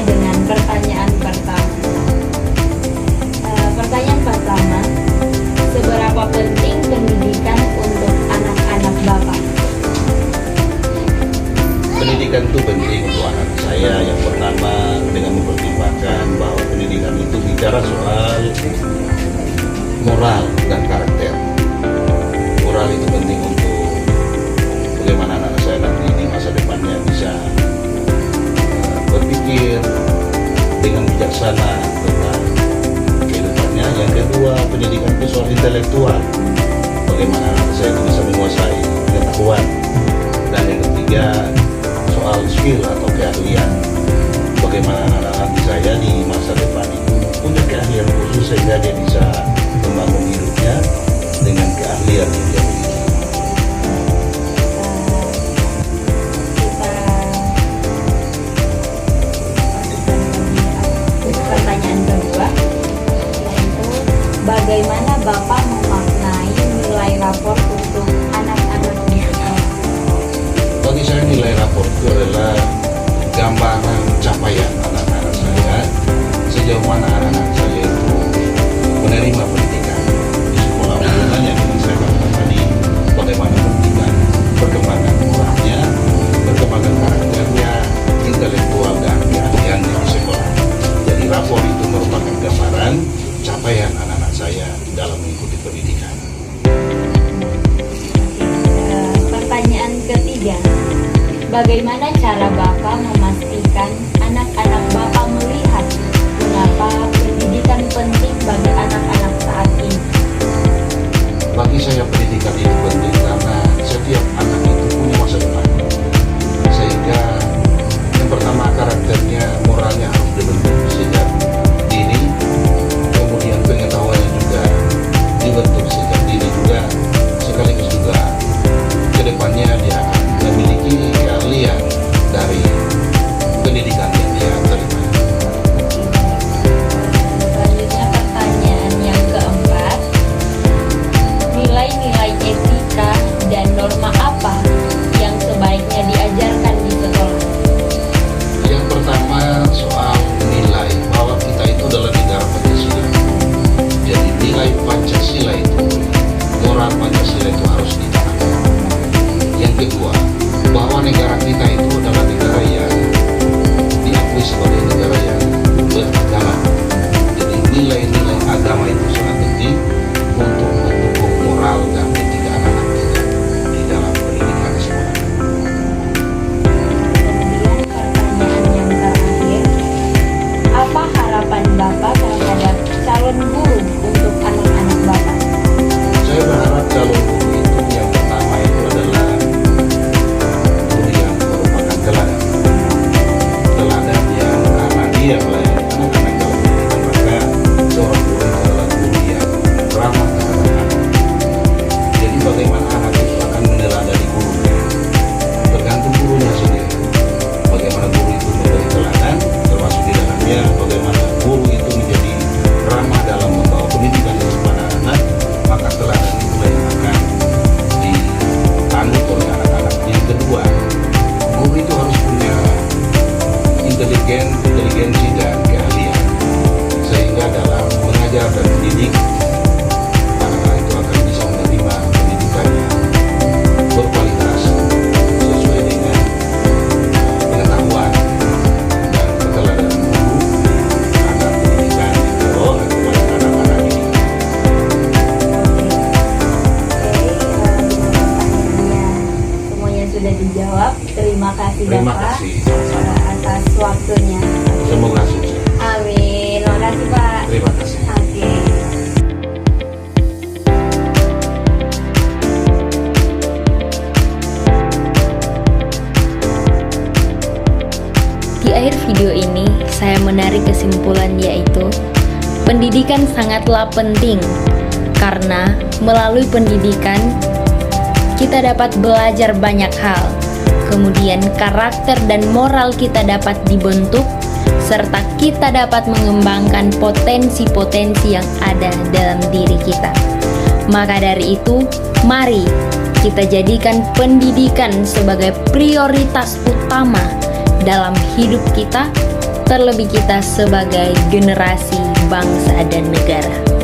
dengan pertanyaan pertama. Pertanyaan pertama, seberapa penting pendidikan untuk anak-anak Bapak? Pendidikan itu penting untuk anak saya. Yang pertama, dengan mempertimbangkan bahwa pendidikan itu bicara soal moral dan karakter. Moral itu penting untuk bagaimana anak saya nanti di masa depannya bisa berpikir dengan bijaksana tentang kehidupannya. Yang kedua, pendidikan itu soal intelektual, bagaimana anak saya itu bisa menguasai pengetahuan. Dan yang ketiga, soal skill atau keahlian, bagaimana anak-anak saya di masa depan itu punya keahlian khusus sehingga dia bisa membangun hidupnya dengan keahlian yang dia miliki. Pertanyaan kedua, yaitu bagaimana Bapak memaknai nilai rapor untuk anak-anak di sekolah? Bagi saya nilai rapor itu adalah gambaran capaian anak-anak saya, sejauh mana anak-anak saya itu menerima pendidikan di sekolah. Hubungannya dengan saya katakan tadi, bagaimana pendidikan, perkembangan moralnya, perkembangan karakternya, intelektual dan keahliannya di sekolah. Jadi rapor itu merupakan gambaran capaian anak-anak saya dalam mengikuti pendidikan. Pertanyaan ketiga, bagaimana cara Bapak memastikan anak-anak Bapak melihat mengapa pendidikan penting bagi anak-anak saat ini? Bagi saya pendidikan itu penting karena setiap anak itu punya masa depan. Sehingga yang pertama karakternya, moralnya harus dibentuk sejak dini. Kemudian pengetahuannya juga dibentuk sejak dini juga. Sekaligus juga kedepannya dia akan memiliki keahlian dari pendidikan yang dia terima. Selanjutnya pertanyaan yang keempat, nilai-nilai etika dan norma apa yang sebaiknya diajarkan di sekolah? Yang pertama soal nilai, bahwa kita itu adalah negara Pancasila. Jadi nilai Pancasila itu, moral Pancasila itu harus ditanamkan. Yang kedua, bahwa negara kita itu adalah negara yang diakui sebagai negara yang beragama. Jadi nilai-nilai agama itu sangat penting untuk mendukung moral dan etika anak-anak kita di dalam pendidikan sekolah. Kemudian pertanyaan yang terakhir, apa harapan Bapak terhadap calon guru untuk anak-anak Bapak? Saya berharap calon guru itu yang pertama itu adalah guru yang merupakan teladan. Teladan yang karena dia melayani anak-anak dalam pendidikan, maka seorang guru itu adalah guru yang ramah terhadap anak. Jadi bagaimana anak itu akan meneladani gurunya, tergantung gurunya sendiri. Bagaimana guru itu memberi teladan, termasuk di dalamnya bagaimana guru itu menjadi ramah dalam membawa pendidikan itu kepada anak, maka teladan itulah yang akan ditanut oleh anak-anak. Yang kedua, guru itu harus punya inteligensi dan keahlian, sehingga dalam mengajar dan mendidik anak-anak itu akan bisa menerima pendidikan yang berkualitas sesuai dengan pengetahuan dan keteladanan guru agar pendidikan yang dibawa kepada anak-anak ini. Semuanya sudah dijawab. Terima kasih Terima Bapak kasih, sama-sama. atas waktunya. Semoga sukses. Amin. Terima kasih Pak. Terima kasih. Oke. Di akhir video ini, saya menarik kesimpulan yaitu pendidikan sangatlah penting karena melalui pendidikan kita dapat belajar banyak hal. Kemudian karakter dan moral kita dapat dibentuk serta kita dapat mengembangkan potensi-potensi yang ada dalam diri kita. Maka dari itu, mari kita jadikan pendidikan sebagai prioritas utama dalam hidup kita terlebih kita sebagai generasi bangsa dan negara.